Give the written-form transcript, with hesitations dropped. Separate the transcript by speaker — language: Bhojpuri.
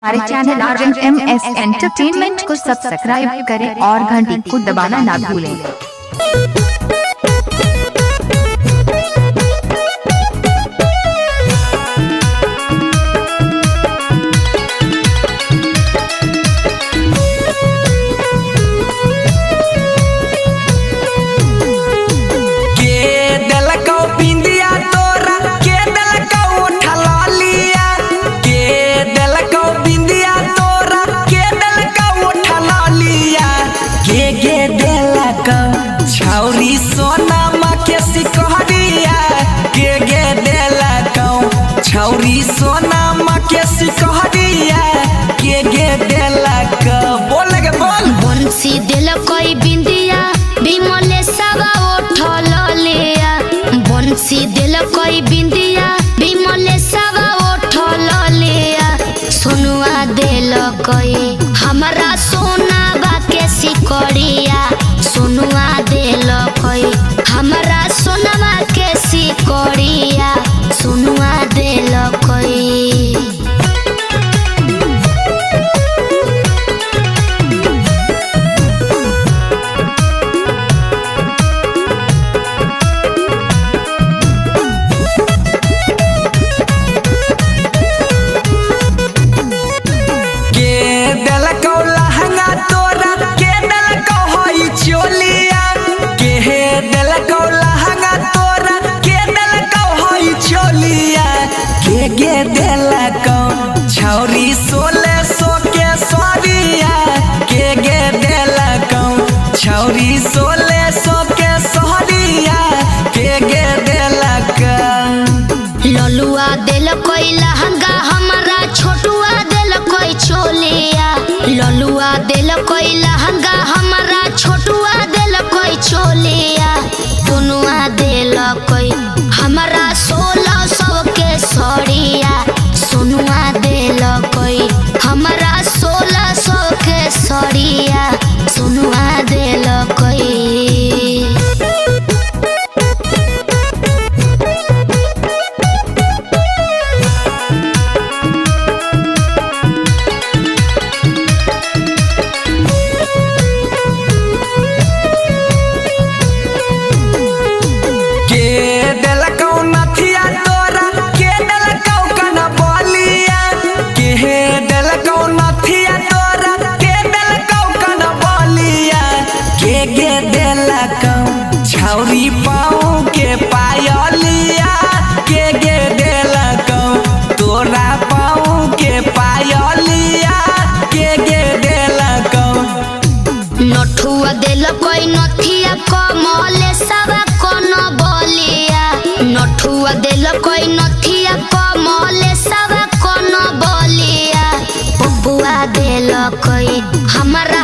Speaker 1: हमारे चैनल RMS एंटरटेनमेंट को सब्सक्राइब करें और घंटी को दबाना ना भूलें।
Speaker 2: छौरी सोना माँ के सिकहरिया के देला कौ छौरी सोना माँ के सिकहरिया के देला कौ बोल लगे बोल
Speaker 3: बंसी दिल कोई बिंदिया बिमले सवा उठल लिया बंसी दिल कोई बिंदिया बिमले सवा उठल लिया सोनुआ दिल कोई हमारा सोना बा के सिकहरिया सोनुआ दिल कोई हमारा सोनवा के सिकहरिया सोनुआ दिल कोई
Speaker 2: के देला कौ छौरी 1600 के सरिया के देला कौ छौरी 1600 के सरिया के देला कौ
Speaker 3: ललुआ दिल कोई लहंगा हमारा छोटुआ दिल कोई चोलिया ललुआ दिल कोई लहंगा हमारा छोटुआ दिल कोई चोलिया सोनुआ दिल कोई हमारा 1600 के सड़िया सोनुआ दिल कोई हमारा 1600 के सड़िया सोनुआ दिल कोई
Speaker 2: छौरी पाँव के पायलिया के देला कौ तोरा पाँव के पायलिया के देला कौ
Speaker 3: नठुआ दिल कोई नथिया कमले सवा कोन बोलिया नठुआ दिल कोई नथिया कमले सवा कोन बोलिया बबुआ दिल कोई हमारा